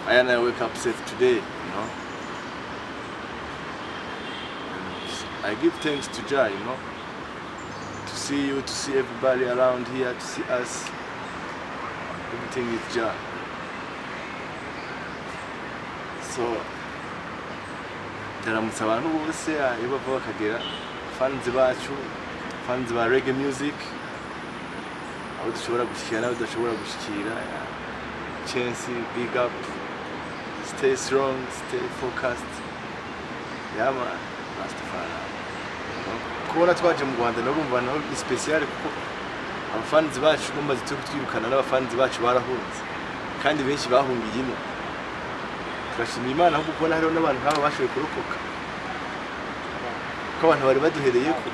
And I wake up safe today, you know. And I give thanks to Jah, you know. To see you, to see everybody around here, to see us. Everything is Jah. So, ndaramutsa abantu bose iyo bava bakagera, fans bacu, fans ba reggae music, abo dushobora gushikira n'abo tudashobora gushikira. Chance, big up. Stay strong, stay focused. Yeah man, Rastafari. Kubona twaje mu Rwanda no kumva naho ni special kuko abafans bacu bamaze twirukana n'abafans bacu barahunze kandi benshi bahungiye ino. Turashimira Imana kuko kubona hariho n'abantu nk'aba bashoboye kurokoka ko abantu bari baduhereye ko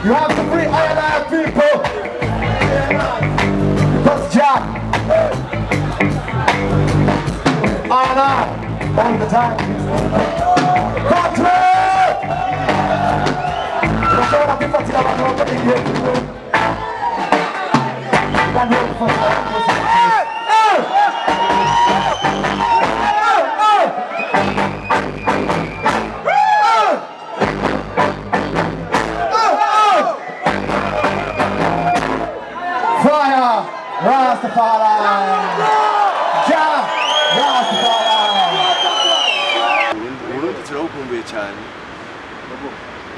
You have to free island people. Because Jah, island all the time. Country. Unashona kufuatilia watu wote ndio tu. Ndio kufuatilia. Rastafari, Jah, Rastafari. Uburundi turabukumbuye cyane.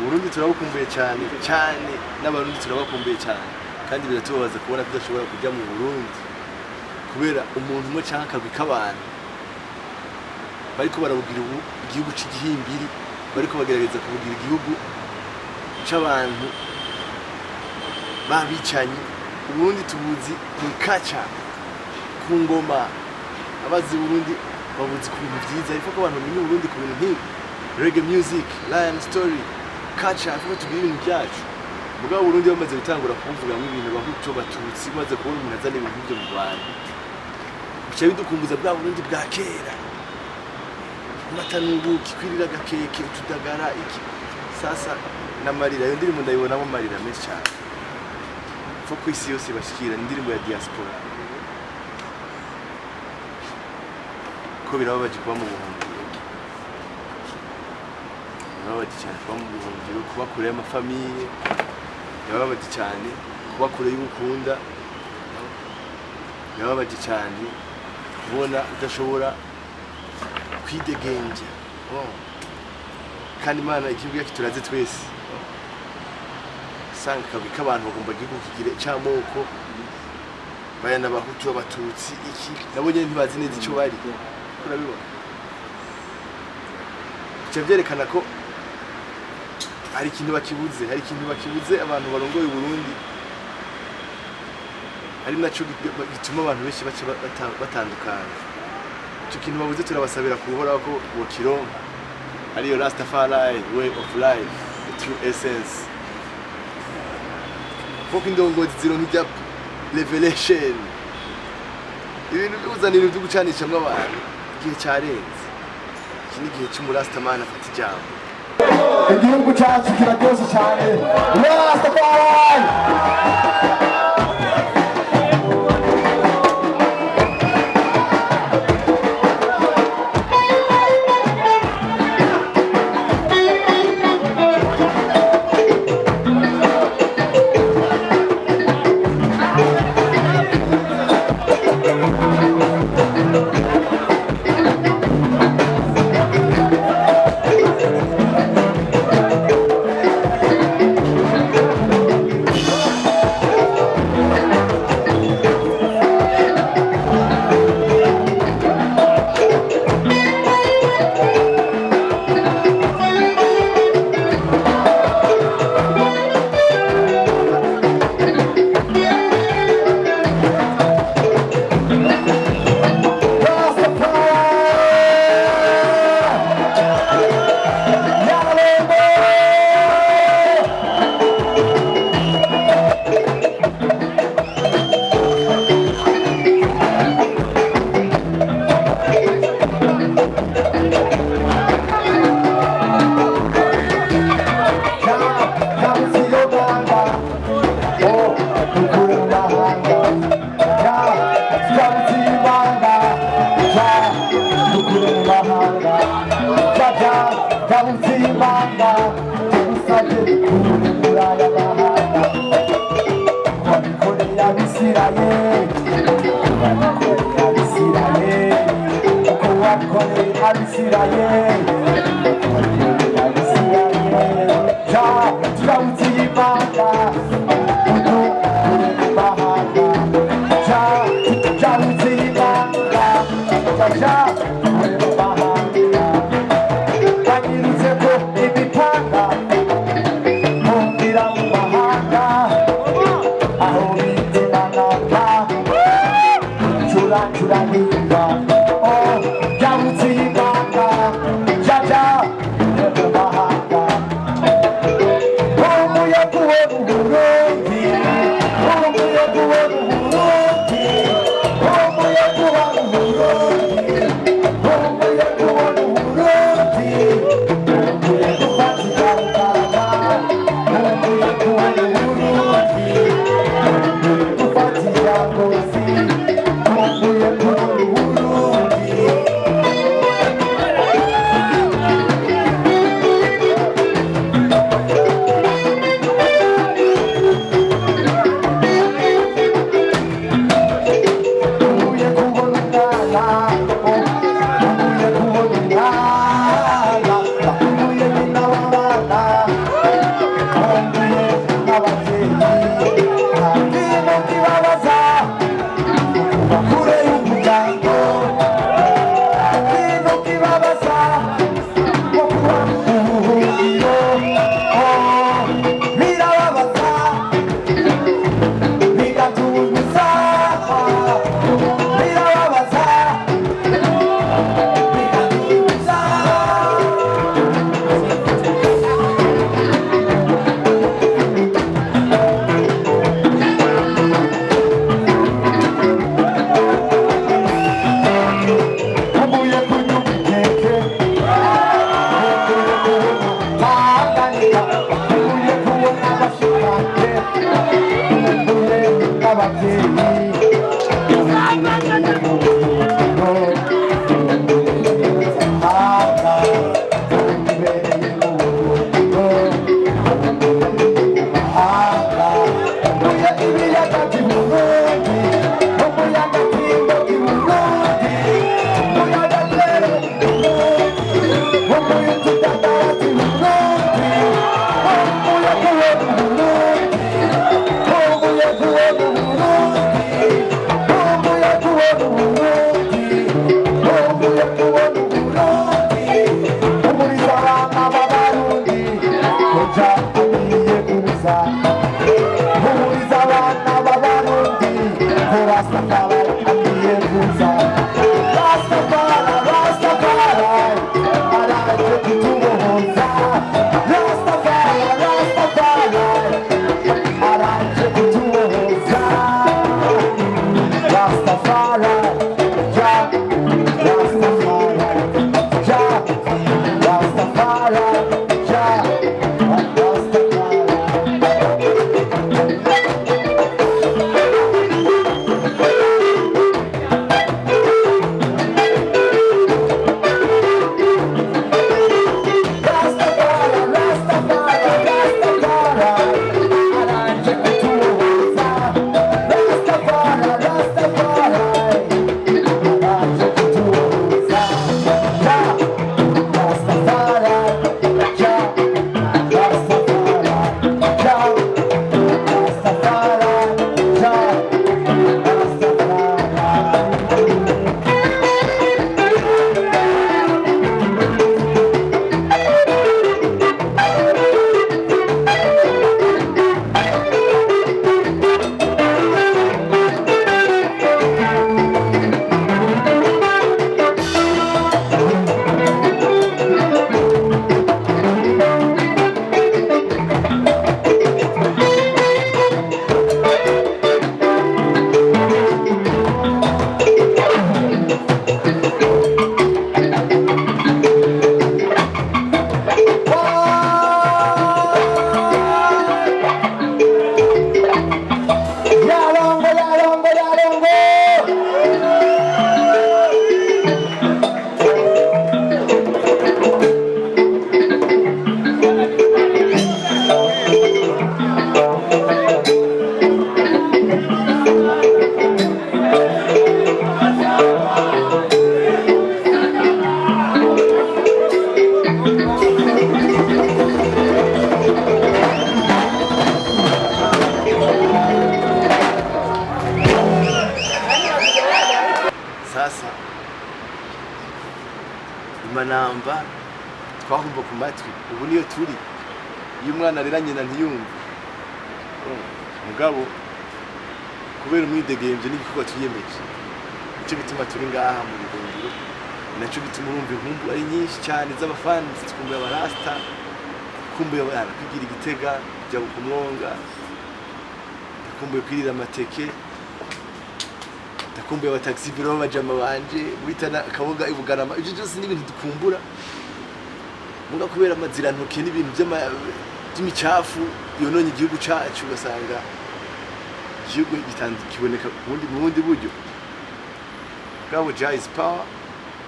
Burundi turabukumbuye cyane cyane n'abarundi turabakumbuye cyane kandi biratubabaza kubona tudashobora kujya mu Burundi kubera umuntu umwe cyangwa akagwi k'abantu bariko barabugira igihugu cy'igihimbiri bariko bagerageza kubugira igihugu c'abantu babicanye. Uburundi tubuzi ku kaca ku ngoma, abazi Burundi babuzi ku bintu byiza, ariko ko abantu bamenye Burundi ku bintu nk'ibi reggae music, lion story, kaca, ariko tugira ibintu byacu. Mugabo Burundi bamaze gutangura kuvuga mu ibintu bahuto batutsi, maze kubona umuntu azana ibintu byo mu Rwanda bica bidukumbuza bwa Burundi bwa kera, amata n'ubuki, kwirira agakeke, utudagara iki. Sasa n'amarira, iyo ndirimbo ndayibonamo amarira menshi cyane fo ku isi yose bashikira indirimbo ya diaspora ko birababaje kuba mu buhungiro, birababaje cyane kuba mu buhungiro, kuba kure y'amafamiye, birababaje cyane kuba kure y'ugukunda, birababaje cyane kubona udashobora kwidegenja. Kandi Imana igihugu yacu turaze twese sanga kabwi k'abantu bagomba igihugu kigire cy'amoko, baya n'abahutu abatutsi iki nabo nyene ntibazi neza icyo bari, urabibona cyo byerekana ko hari ikintu bakibuze abantu barongoye Burundi, ari naco gituma abantu benshi batandukana. Icyo kintu babuze turabasabira kuhoraho ko bokironka, ariyo Rastafari way of life, the true essence. Fucking ndongozi zironka revelation, ibintu bizanira ibyo gucanisha mu abantu igihe cyarenze. Iki ni igihe cy'umurastamana afata ijambo. Igihugu cyacu kiraryoshye cyane. Rastafari Burundi namba twahumva ku matwi ubu niyo turi iyo umwana arera nyina ntiyumve mugabo kubera umwidegemvye n'igikorwa twiyemeje nicyo bituma turi ngaha mu Burundi nacyo bituma urumva inkumbu ari nyinshi cyane z'abafans tukumbuye abarasta tukumbuye abana kwigira Igitega kujya ku Mwonga tukumbuye kwirira amateke tukumbuye abataxi biro b'abajama banje witana akaboga ibugarama ibyo byose ni ibintu dukumbura muga kubera amazira ntoke n'ibintu by'imicafu yononye igihugu cyacu ugasanga igihugu kiboneka mu bundi buryo bwabo Jazz Power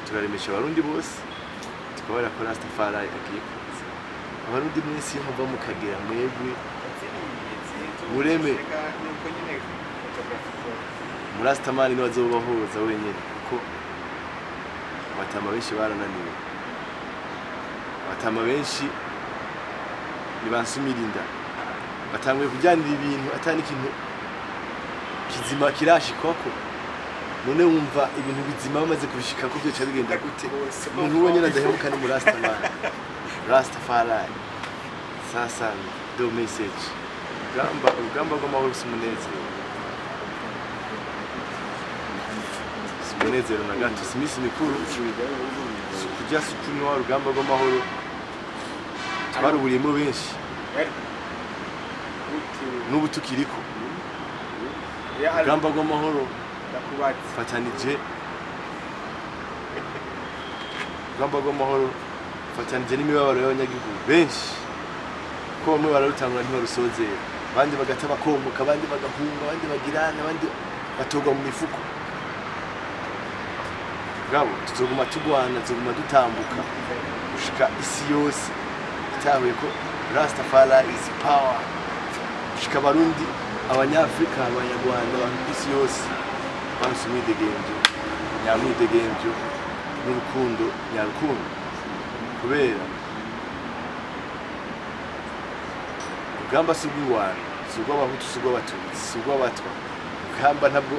turaremesha abarundi bose tukabara ko Rastafari agiye kuza abarundi mwese iyo muva mukagera mwebwe mureme Murastamani niwe azobahuza wenyine kuko abatama benshi barananiwe abatama benshi nibansumirinda batanguye kujyanira ibintu atani ikintu kizima kirashikako none wumva ibintu bizima bamaze kubishika ko byo cyabigenda gute umuntu ubonye nadahemuka ni Murastamani Rastafari sasa do message urugamba rw'amahoro simunezero simunezero na gato simisi mikuru kujya sukunywa urugamba rw'amahoro twaruburiyemo benshi n'ubu tukiriko urugamba rw'amahoro fatanije urugamba rw'amahoro fatanije n'imibabaro y'abanyagihugu benshi ko bamwe bararutangura ntibarusozera abandi bagata bakomoka abandi bagahunga abandi bagirana abandi batogwa mu mifuko gabo tuzoguma tugwana tuzoguma dutambuka gushika isi yose itahuye ko Rastafari is power gushika abarundi abanyafrika abanyarwanda abantu isi yose bansumwidegemvyo nyamwidegemvyo n'urukundo nyarukundo kubera urugamba si urw'Iwanyu si urw'Abahutu si urw'Abatutsi si urw'Abatwa urugamba ntabwo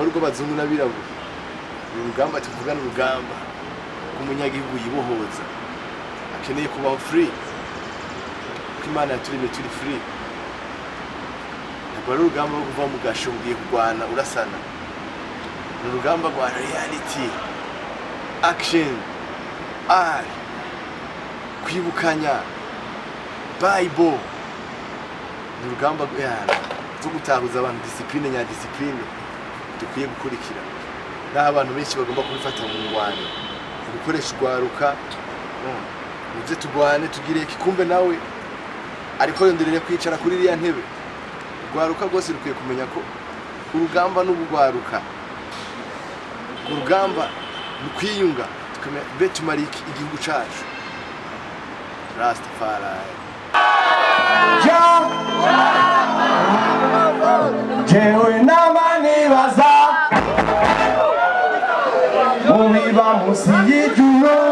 ari urw'abazungu n'abirabura urugamba tuvugana urugamba rw'umunyagihugu yibohoza akeneye kubaho free kuko Imana yaturemye turi free ntabwo ari urugamba rwo kuva mu gasho ugiye kurwana urasana ni urugamba rwa reality action art kwibukanya Bible ni urugamba rwo gutahuza abantu discipline nya discipline dukwiye gukurikira naho abantu benshi bagomba kubifata mu ngwano gukoresha urwaruka muze tugwane tugire ikikumbe nawe ariko yonderere kwicara kuri iriya ntebe urwaruka rwose rukwiye kumenya ko urugamba n'ubugwaruka urugamba ni kwiyunga tukamenya tumariki igihugu cyacu Rastafari jewe n'abandi baza mubiba munsi y'ijuru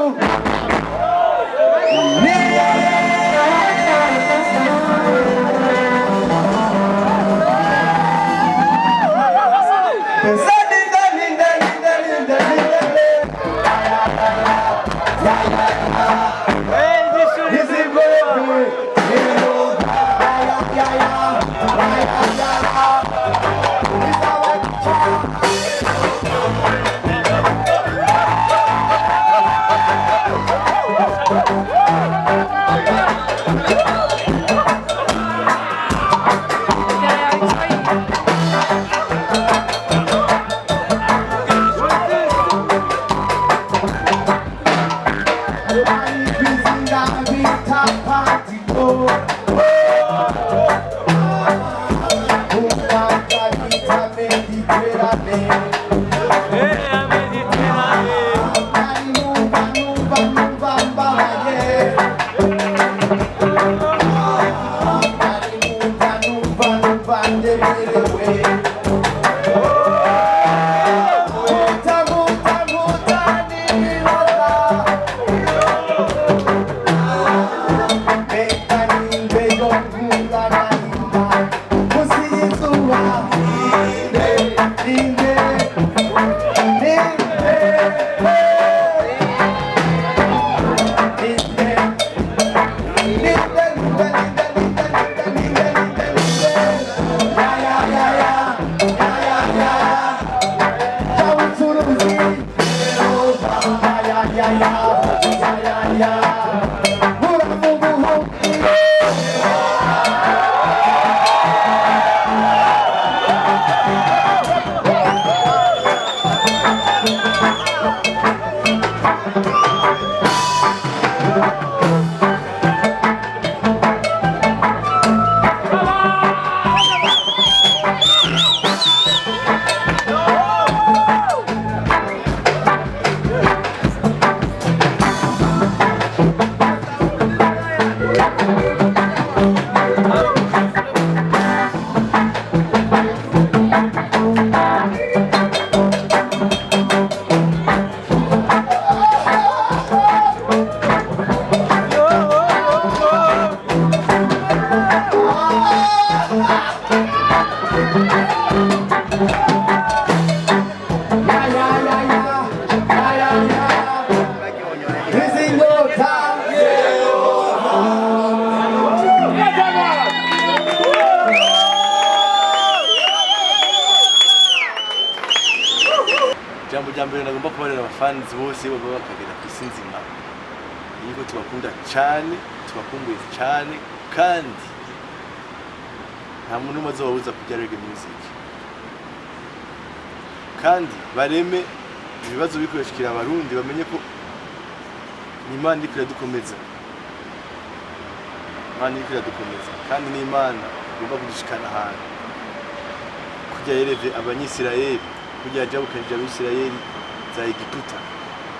mbere nagomba kubarira abafans bose baba bakagera ku isi nzima yuko tubakunda cyane, tubakumbuye cyane, kandi nta muntu umwe azobabuza kujya reggae music, kandi bareme ibibazo bikoreshekera abarundi, bamenye ko Imana iriko iradukomeza, Imana iriko iradukomeza, kandi n'Imana igomba kudushikana ahantu kujya yereve abanyisirayeli, kujya yajabukanije abisirayeli za Egiputa.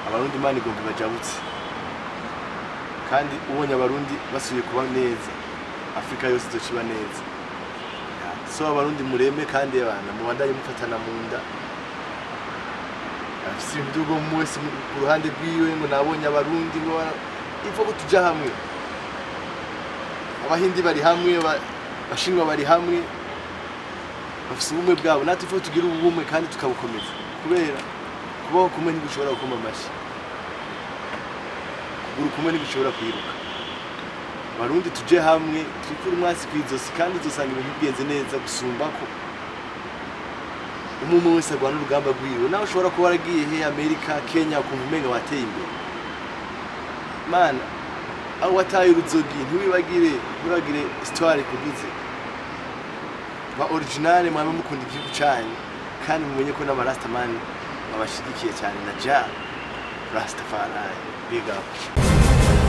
Abarundi Imana igomba bajabutse, kandi ubonye abarundi basubiye kuba neza, Afrika yose izociba neza. So abarundi mureme, kandi abana mubandanye mufatana mu nda. Afise ibintu by'ubwo mwese ku ruhande rw'iwe ngo nabonye abarundi ngo ivo ko tuja hamwe, abahindi bari hamwe, abashinwa bari hamwe, bafise ubumwe bwabo, natwe ivo tugira ubumwe kandi tukabukomeza, kubera kubaho kumwe ntigushobora gukoma amashi, kuguru kumwe ntigushobora kwiruka. Abarundi tuje hamwe, twikure umwasi kw'izosi, kandi uzosanga ibintu bigenze neza gusumba ko umwe wese agwana urugamba rwiwe. Nawe ushobora kuba waragiye he Amerika, Kenya, ukumva umenga wateye imbere. Mana, aho wataye uruzogi ntiwibagire histoire kugize. Ba original mwame mukunda igihugu cyanyu, kandi mumenye ko n'abarastamani babashigikiye cyane na ja Rastafari. Big up.